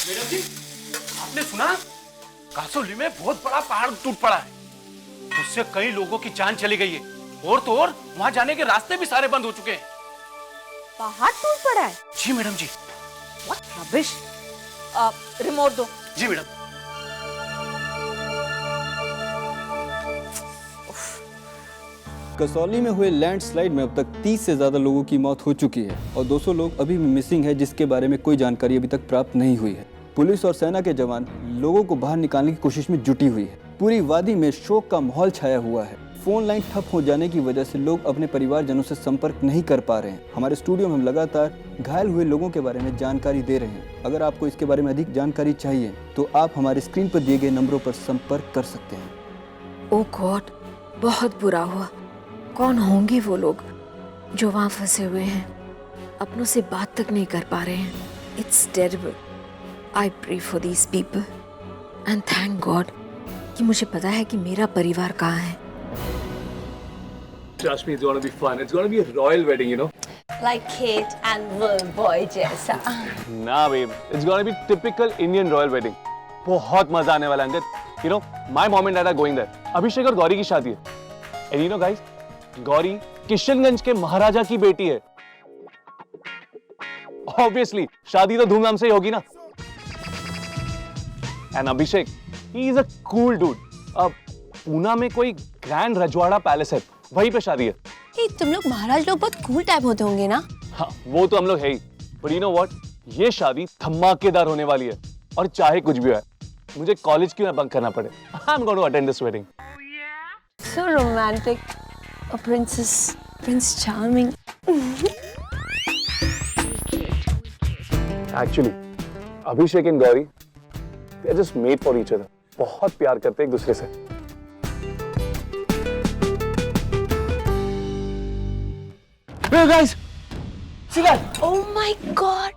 Madam जी, आपने सुना? कासोली में बहुत बड़ा पहाड़ टूट पड़ा है। उससे कई लोगों की जान चली गई है और तो और वहां जाने के रास्ते भी सारे बंद हो चुके हैं। पहाड़ टूट पड़ा है? जी madam ji. What rubbish! Remote दो। जी मैडम। कसौली में हुए लैंडस्लाइड में अब तक 30 से ज़्यादा लोगों की मौत हो चुकी है और 200 लोग अभी भी मिसिंग है, जिसके बारे में कोई जानकारी अभी तक प्राप्त नहीं हुई है। पुलिस और सेना के जवान लोगों को बाहर निकालने की कोशिश में जुटी हुई है। पूरी वादी में शोक का माहौल छाया हुआ है। फोन लाइन ठप हो जाने की वजह से लोग अपने परिवारजनों से संपर्क नहीं कर पा रहे हैं। हमारे स्टूडियो में हम लगातार घायल हुए लोगों के बारे में जानकारी दे रहे हैं। अगर आपको इसके बारे में अधिक जानकारी चाहिए तो आप हमारे स्क्रीन पर दिए गए नंबरों पर संपर्क कर सकते हैं। ओह गॉड, बहुत बुरा हुआ। कौन होंगे वो लोग जो वहाँ फंसे हुए हैं, अपनों से बात तक नहीं कर पा रहे हैं। It's terrible. I pray for these people and thank God कि मुझे पता है कि मेरा परिवार कहाँ है। Trust me, it's gonna be fun. It's gonna be a royal wedding, you know. Like Kate and Will boy जैसा। Nah, babe. It's gonna be typical Indian royal wedding. बहुत मजा आने वाला है अंकित। You know, my mom and dad are going there. अभिषेक और गौरी की शादी है। And you know, guys, Gauri Kishanganj के महाराजा की बेटी है। Obviously, शादी तो धूमधाम से ही होगी ना। And Abhishek, he is a cool dude. अब पूना में कोई ग्रैंड रजवाड़ा पैलेस है, वहीं पे शादी है। तुम लोग महाराज लोग बहुत कूल टाइप होते होंगे ना? हाँ, वो तो हम लोग है ही। But you know what? ये शादी धमाकेदार होने वाली है और चाहे कुछ भी हो, मुझे कॉलेज क्यों ना बंक करना पड़े, I'm going to attend this wedding. So romantic. A princess, Prince Charming. Actually, Abhishek and Gauri, they're just made for each other. बहुत प्यार करते एक दूसरे से। Hey guys, see that? Oh my God!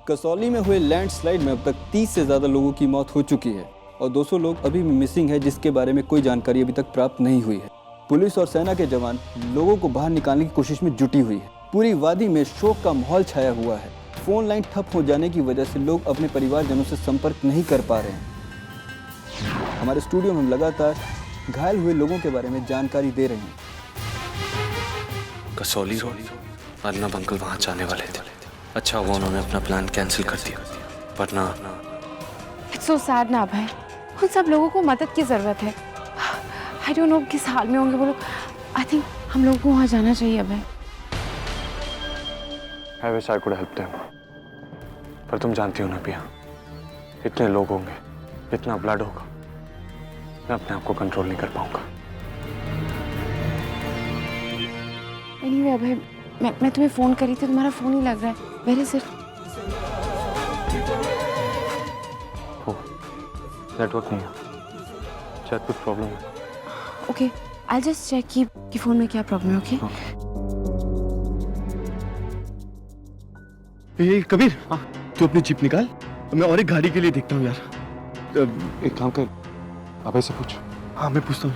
Kasauli में हुए लैंडस्लाइड में अब तक 30 से ज़्यादा लोगों की मौत हो चुकी है और 200 लोग अभी भी मिसिंग है, जिसके बारे में कोई जानकारी अभी तक प्राप्त नहीं हुई है। पुलिस और सेना के जवान लोगों को बाहर निकालने की कोशिश में जुटी हुई है। पूरी वादी में शोक का माहौल छाया हुआ है। फोन लाइन ठप हो जाने की वजह से लोग अपने परिवारजनों से संपर्क नहीं कर पा रहे हैं। हमारे स्टूडियो में हम लगातार घायल हुए लोगों के बारे में जानकारी दे रहे हैं। कसौली रोड, अर्नब अंकल वहाँ जाने वाले थे। अच्छा हुआ उन्होंने अपना प्लान कैंसिल कर दिया, वरना इट्स सो सैड ना अभय। उन सब लोगों को मदद की ज़रूरत है। आई डोंट नो किस हाल में होंगे वो लोग। आई थिंक हम लोगों को वहाँ जाना चाहिए अभय। I wish I could help them. पर तुम जानती हो ना पिया, इतने लोग होंगे, इतना ब्लड होगा, मैं अपने आप को कंट्रोल नहीं कर पाऊंगा। एनीवे अभय, मैं तुम्हें फ़ोन करी थी, तुम्हारा फ़ोन ही लग रहा है। Where is it? नेटवर्क नहीं है, शायद कुछ प्रॉब्लम है। ओके, आई जस्ट चेक कि फ़ोन में क्या प्रॉब्लम है। ओके ए कबीर, तू अपनी जीप निकाल, मैं और एक गाड़ी के लिए देखता हूँ यार। एक काम कर, अभय से पूछ। हाँ मैं पूछता हूँ।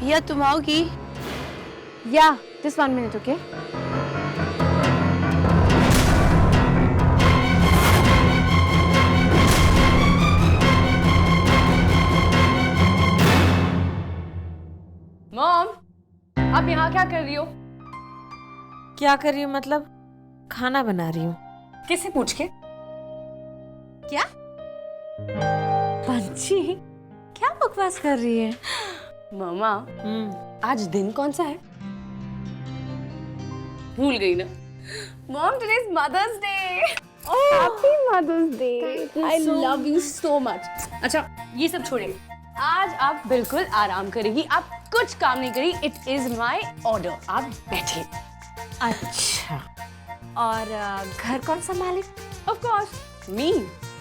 भैया तुम आओगी? या दिस 1 minute, ओके? मॉम, आप यहाँ क्या कर रही हो? क्या कर रही हूँ मतलब? खाना बना रही हूँ। किससे पूछ के? क्या? पंची, क्या बकवास कर रही है? मामा, आज दिन कौन सा है? भूल गई ना? Mom, today is Mother's Day. Happy Mother's Day. I love you so much. अच्छा, ये सब छोड़िए। आज आप बिल्कुल आराम करेगी, आप कुछ काम नहीं करेगी। It is my order. आप बैठिए। अच्छा, और घर कौन संभाले? Of course me.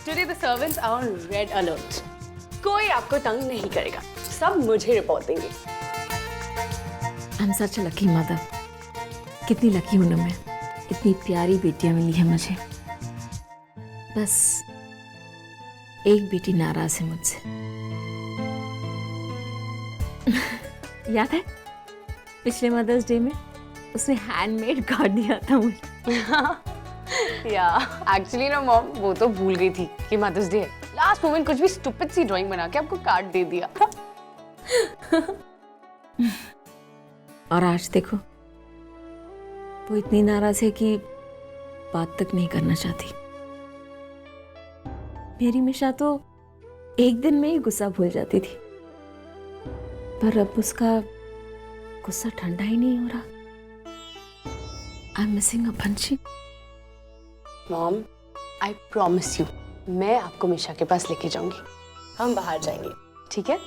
Today the servants are on red alert. कोई आपको तंग नहीं करेगा, सब मुझे रिपोर्ट देंगे। I am such a lucky mother. कितनी लकी हूं ना मैं, इतनी प्यारी बेटियां मिली है मुझे। बस एक बेटी नाराज है मुझसे। याद है पिछले मदर्स डे में उसने हैंडमेड कार्ड दिया था मुझे। या एक्चुअली ना मॉम वो तो भूल गई थी कि मदर्स डे है। लास्ट मोमेंट कुछ भी स्टूपिड सी ड्राइंग बना के आपको कार्ड दे दिया। और आज देखो वो इतनी नाराज है कि बात तक नहीं करना चाहती। मेरी मिशा तो एक दिन में ही गुस्सा भूल जाती थी, पर अब उसका गुस्सा ठंडा ही नहीं हो रहा। I am missing a Panchi. Mom I promise you मैं आपको मिशा के पास लेके जाऊंगी। हम बाहर जाएंगे, ठीक है?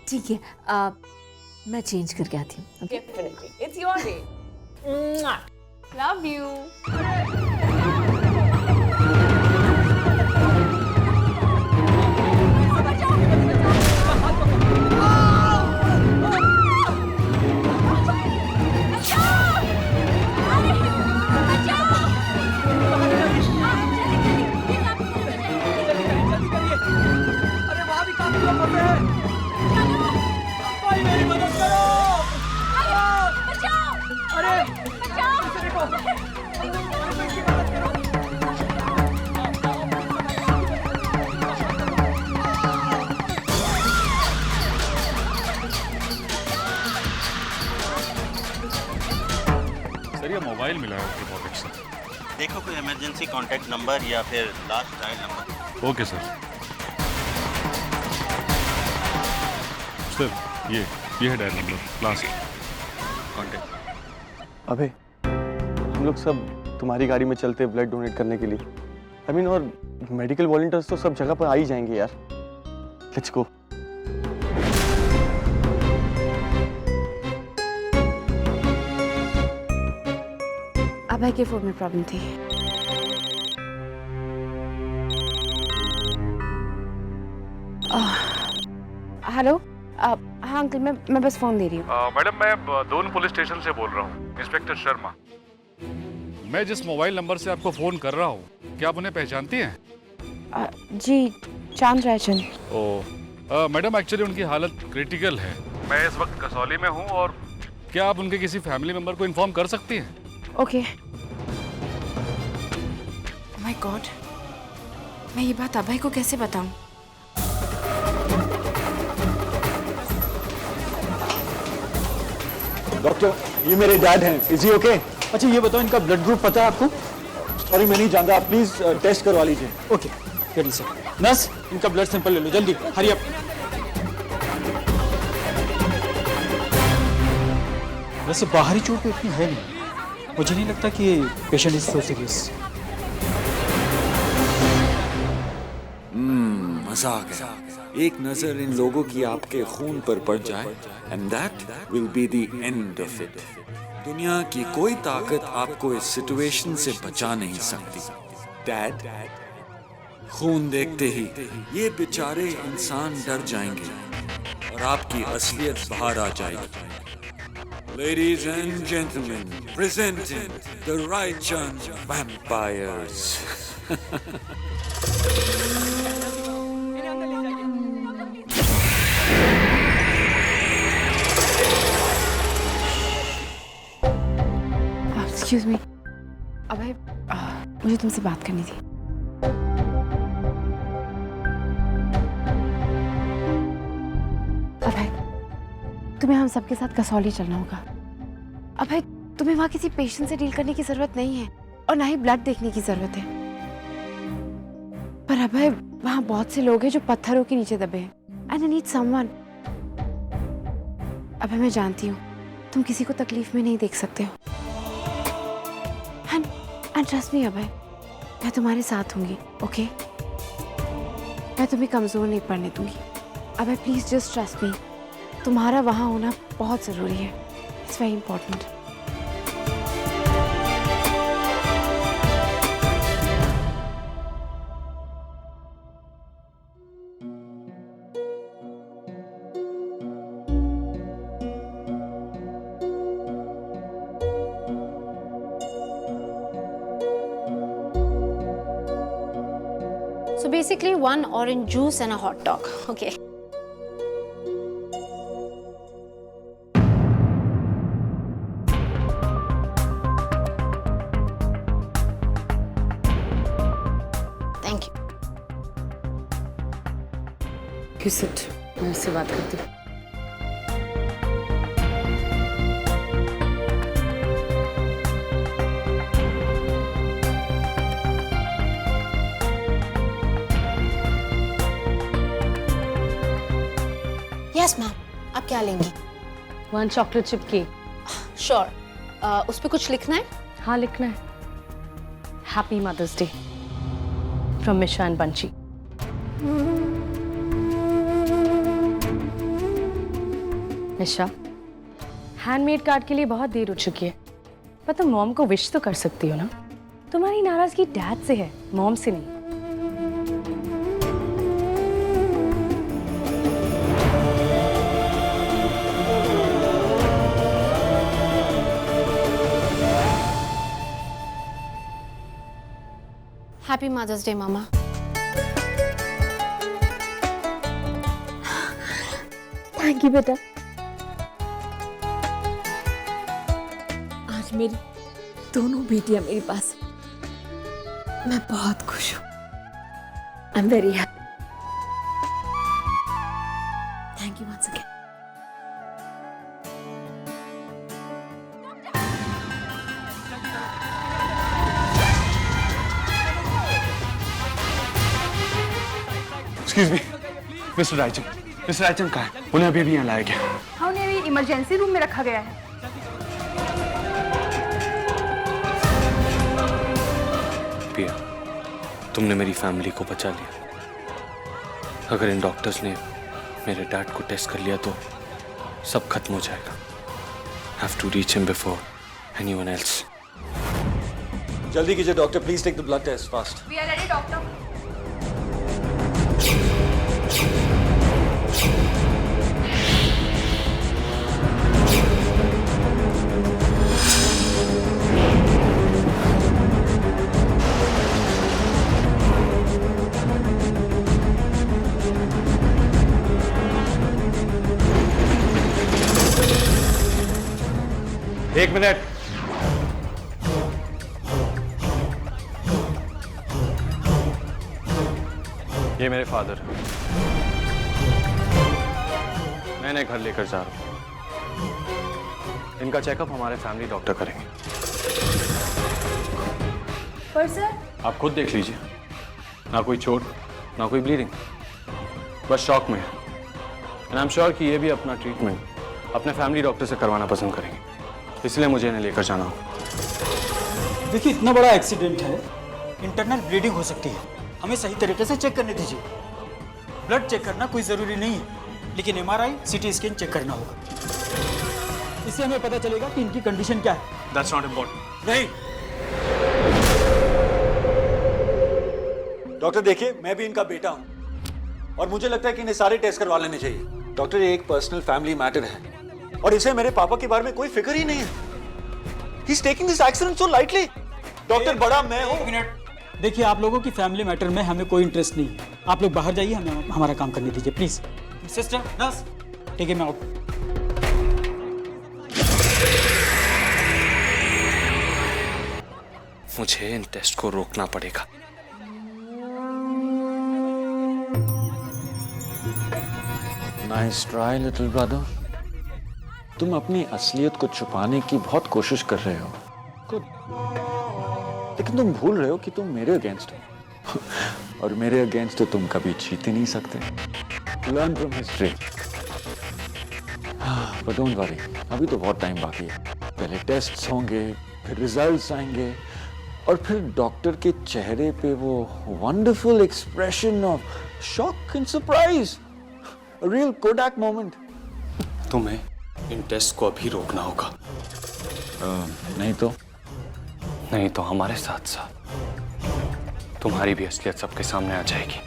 ठीक है, मैं चेंज करके आती हूँ। Definitely it's your day. Love you. Sir ये मोबाइल मिला है आपके पॉकेट से। देखो कोई इमरजेंसी कांटेक्ट नंबर या फिर last dial number. Okay sir. Sir ये है डायल नंबर लास्ट कांटेक्ट। अबे हम लोग सब तुम्हारी गाड़ी में चलते ब्लड डोनेट करने के लिए। आई मीन और मेडिकल वॉलंटियर्स तो सब जगह पर आ ही जाएंगे यार। Let's go. अभय के फोन में प्रॉब्लम थी। हेलो, हाँ अंकल, मैं बस फोन दे रही हूँ। मैडम मैं दोन पुलिस स्टेशन से बोल रहा हूँ, इंस्पेक्टर शर्मा। मैं जिस मोबाइल नंबर से आपको फोन कर रहा हूँ, क्या आप उन्हें पहचानती हैं? जी, चांद रायचंद। ओ मैडम एक्चुअली उनकी हालत क्रिटिकल है। मैं इस वक्त कसौली में हूँ और क्या आप उनके किसी फैमिली मेंबर को इन्फॉर्म कर सकती हैं? ओके। माय गॉड, मैं ये बात अभय को कैसे बताऊं? डॉक्टर ये मेरे डैड हैं, इज ही ओके? अच्छा ये बताओ इनका ब्लड ग्रुप पता है आपको? सॉरी मैं नहीं जानता, आप प्लीज टेस्ट करवा लीजिए। ओके जल्दी से। नर्स इनका ब्लड सैंपल ले लो जल्दी, हरी अप। वैसे बाहरी चोट तो इतनी है नहीं, मुझे नहीं लगता कि पेशेंट इज सो सीरियस। मजा आ गया। एक नजर इन लोगों की आपके खून पर पड़ जाए and that will be the end of it. दुनिया की कोई ताकत आपको इस सिचुएशन से बचा नहीं सकती। डैड, खून देखते ही ये बेचारे इंसान डर जाएंगे और आपकी असलियत बाहर आ जाएगी। Ladies and gentlemen, presenting the Raichan Vampires. Excuse me, Abhay मुझे तुमसे बात करनी थी। अभय, तुम्हें हम सबके साथ कसौली चलना होगा। अभय, तुम्हें वहां किसी पेशेंट से डील करने की जरूरत नहीं है और ना ही ब्लड देखने की जरूरत है। पर अभय, वहां बहुत से लोग हैं जो पत्थरों के नीचे दबे हैं एंड आई नीड समवन। अभय, मैं जानती हूँ तुम किसी को तकलीफ में नहीं देख सकते हो। एंड ट्रस्ट मी अभय, मैं तुम्हारे साथ होंगी, ओके? मैं तुम्हें कमजोर नहीं पड़ने दूंगी। अभय प्लीज जस्ट ट्रस्ट मी, तुम्हारा वहां होना बहुत जरूरी है। It's very important. So basically, one orange juice and a hot dog. Okay. Thank you. You sit. मैं उससे बात करती हूँ। यस मैम, आप क्या लेंगी? 1 chocolate chip cake. श्योर। उस पर कुछ लिखना है? हाँ, लिखना है। Happy Mother's Day from Misha and Banchi. Misha, handmade card के लिए बहुत देर हो चुकी है, पर तुम मॉम को विश तो कर सकती हो ना? तुम्हारी नाराजगी डैड से है, मॉम से नहीं। Happy Mother's Day mama. Thank you बेटा। आज मेरी दोनों बेटियां मेरे पास हैं। मैं बहुत खुश हूँ। I am very happy. Thank you once again. Excuse me, mister Raichand. Mister Raichand कहाँ है? उन्हें अभी भी यहाँ लाया गया। हाँ, उन्हें अभी इमरजेंसी रूम में रखा गया है। पिया, तुमने मेरी फैमिली को बचा लिया। अगर इन डॉक्टर्स ने मेरे डैड को टेस्ट कर लिया तो सब खत्म हो जाएगा। Have to reach him before anyone else. जल्दी कीजिए doctor, please take the blood test fast. We are ready doctor. एक मिनट। ये मेरे फादर हैं। मैं इन्हें घर लेकर जा रहा हूं। इनका चेकअप हमारे फैमिली डॉक्टर करेंगे। पर सर, आप खुद देख लीजिए, ना कोई चोट, ना कोई ब्लीडिंग, बस शॉक में है। एंड आई एम श्योर कि ये भी अपना ट्रीटमेंट अपने फैमिली डॉक्टर से करवाना पसंद करेंगे, इसलिए मुझे इन्हें लेकर जाना होगा। देखिए, इतना बड़ा एक्सीडेंट है, इंटरनल ब्लीडिंग हो सकती है। हमें सही तरीके से चेक करने दीजिए। ब्लड चेक करना कोई ज़रूरी नहीं है, लेकिन MRI, CT स्कैन चेक करना होगा। इससे हमें पता चलेगा कि इनकी कंडीशन क्या है। That's not important. नहीं डॉक्टर, देखिए, मैं भी इनका बेटा हूं और मुझे लगता है कि इन्हें सारे टेस्ट करवा लेने चाहिए। डॉक्टर, ये एक पर्सनल फैमिली मैटर है और इसे मेरे पापा के बारे में कोई फिक्र ही नहीं है। He's taking this accident so lightly. Doctor, बड़ा मैं हूं। एक मिनट, देखिए, आप लोगों की फैमिली मैटर में हमें कोई इंटरेस्ट नहीं है। आप लोग बाहर जाइए, हमें हमारा काम करने दीजिए please. Sister, nurse, take him out. मुझे इन टेस्ट को रोकना पड़ेगा। Nice try little brother. तुम अपनी असलियत को छुपाने की बहुत कोशिश कर रहे हो, लेकिन तुम भूल रहे हो कि तुम मेरे अगेंस्ट हो और मेरे अगेंस्ट तो तुम कभी जीत ही नहीं सकते। Learn from history. But don't worry, अभी तो बहुत टाइम बाकी है। पहले टेस्ट्स होंगे, फिर रिजल्ट्स आएंगे और फिर डॉक्टर के चेहरे पे वो wonderful expression of shock and surprise, a real Kodak moment. तुम्हें इन टेस्ट को अभी रोकना होगा। नहीं तो हमारे साथ साथ तुम्हारी भी असलियत सबके सामने आ जाएगी।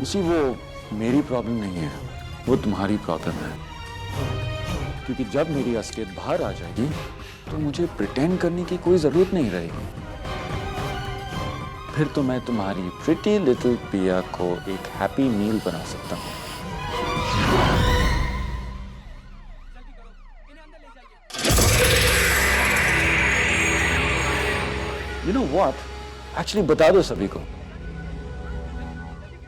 इसी वो मेरी प्रॉब्लम नहीं है, वो तुम्हारी प्रॉब्लम है। क्योंकि जब मेरी असलियत बाहर आ जाएगी तो मुझे प्रिटेंड करने की कोई जरूरत नहीं रहेगी। फिर तो मैं तुम्हारी प्रिटी लिटिल पिया को एक हैप्पी मील बना सकता हूँ। You know what? Actually बता दो सभी को,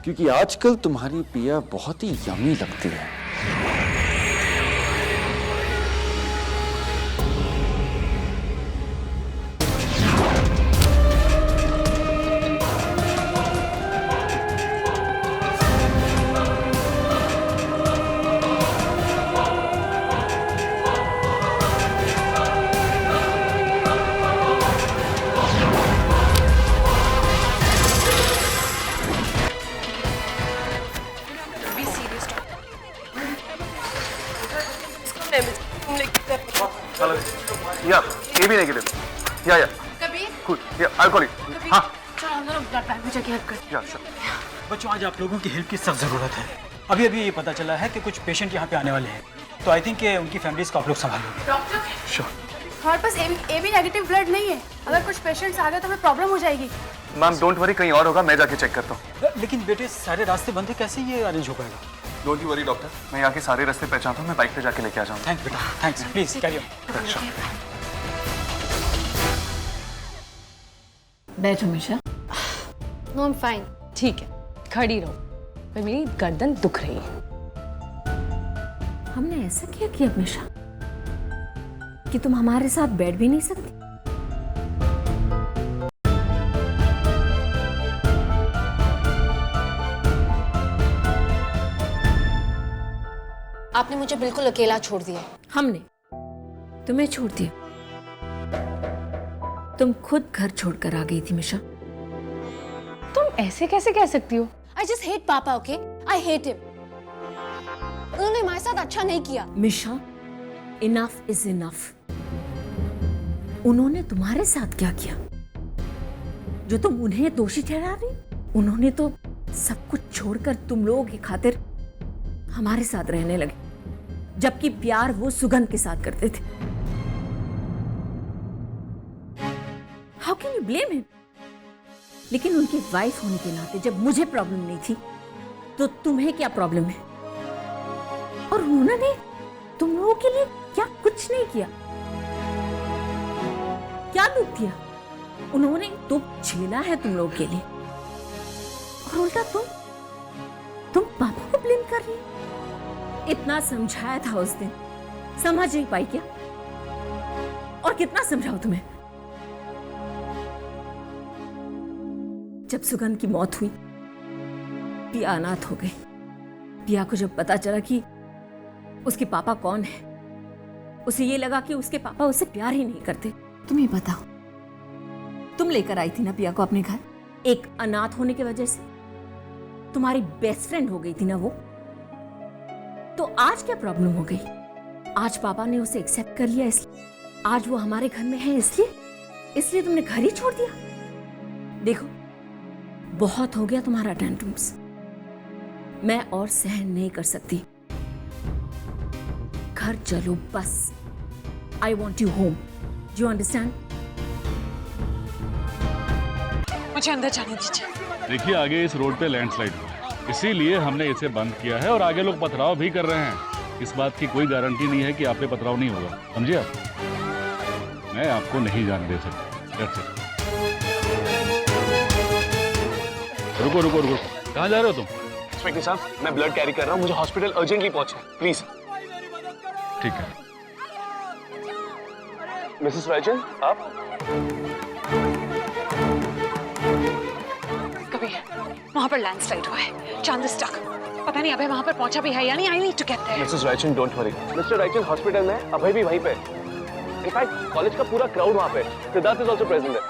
क्योंकि आजकल तुम्हारी पिया बहुत ही यमी लगती है। या ये भी नेगेटिव या कबीर कूल या आई कॉल यू हाँ चलो हम दोनों ब्लड बैंक में जाके हेल्प करते या श्योर बच्चों आज आप लोगों की हेल्प की सख्त ज़रूरत है। अभी अभी ये पता चला है कि कुछ पेशेंट यहाँ पे आने वाले हैं, तो आई थिंक उनकी फैमिलीज को आप लोग संभालोगे। डॉक्टर श्योर हमारे पास ए बी नेगेटिव ब्लड नहीं है, अगर कुछ पेशेंट्स आ गए तो हमें प्रॉब्लम हो जाएगी। मैम डोंट वरी, कहीं और होगा, मैं जाके चेक करता हूँ। लेकिन बेटे सारे रास्ते बंद है, कैसे ये अरेंज हो पाएगा? डोंट यू वरी डॉक्टर, मैं यहाँ के सारे रास्ते पहचानता हूँ, मैं बाइक पे जाके लेके आ जाऊँगा। थैंक्स बेटा, थैंक्स, प्लीज कैरी ऑन। बैठो मिशा। No, I'm fine. ठीक है, खड़ी रहो, पर मेरी गर्दन दुख रही है। हमने ऐसा क्या किया मिशा कि तुम हमारे साथ बैठ भी नहीं सकती? आपने मुझे बिल्कुल अकेला छोड़ दिया। हमने तुम्हें छोड़ दिया? तुम खुद घर छोड़कर आ गई थी मिशा। तुम ऐसे कैसे कह सकती हो? I just hate पापा, okay? I hate him. उन्होंने हमारे साथ अच्छा नहीं किया। मिशा, इनफ इज इनफ। उन्होंने तुम्हारे साथ क्या किया जो तुम उन्हें दोषी ठहरा रही? उन्होंने तो सब कुछ छोड़कर तुम लोगों की खातिर हमारे साथ रहने लगे, जबकि प्यार वो सुगंध के साथ करते थे। How can you blame him? लेकिन उनकी वाइफ होने के नाते जब मुझे प्रॉब्लम नहीं थी तो तुम्हें क्या प्रॉब्लम है? और उन्होंने तुम लोगों के लिए क्या कुछ नहीं किया? क्या दुख दिया? उन्होंने दुख झेला है तुम लोगों के लिए, और उल्टा तुम पापा को ब्लेम कर रही हो। इतना समझाया था उस दिन, समझ नहीं पाई क्या? और कितना समझाओ तुम्हें? जब सुगंध की मौत हुई, पिया अनाथ हो गई। पिया को जब पता चला कि उसके पापा कौन है, उसे ये लगा कि उसके पापा उसे प्यार ही नहीं करते। तुम ये बताओ, तुम लेकर आई थी ना पिया को अपने घर, एक अनाथ होने की वजह से? तुम्हारी बेस्ट फ्रेंड हो गई थी ना वो। तो आज क्या प्रॉब्लम हो गई? आज पापा ने उसे एक्सेप्ट कर लिया इसलिए, आज वो हमारे घर में है इसलिए तुमने घर ही छोड़ दिया? देखो, बहुत हो गया तुम्हारा टेंट्रम्स, मैं और सहन नहीं कर सकती। घर चलो बस। I want you home, do you understand? मुझे अंदर जाने दीजिए। देखिए आगे इस रोड पे लैंडस्लाइड हुआ है, इसीलिए हमने इसे बंद किया है और आगे लोग पथराव भी कर रहे हैं। इस बात की कोई गारंटी नहीं है कि आप पे पथराव नहीं होगा, समझिए आप? मैं आपको नहीं जाने दे सकता। रुको रुको रुको, कहाँ जा रहे हो तुम? इंस्पेक्टर साहब, मैं ब्लड कैरी कर रहा हूँ, मुझे हॉस्पिटल अर्जेंटली पहुंचना है, प्लीज। ठीक है। मिसेस राजन, आप? कभी वहाँ पर लैंडस्लाइड हुआ है, चांद स्टक, पता नहीं अभय वहाँ पर पहुँचा भी है या नहीं। I need to get there. Mrs Rajan don't worry, mister Rajan hospital में, अभय भी वहीं पे। इनफैक्ट कॉलेज का पूरा क्राउड वहाँ पे, सिद्धार्थ इज आल्सो प्रेजेंट है।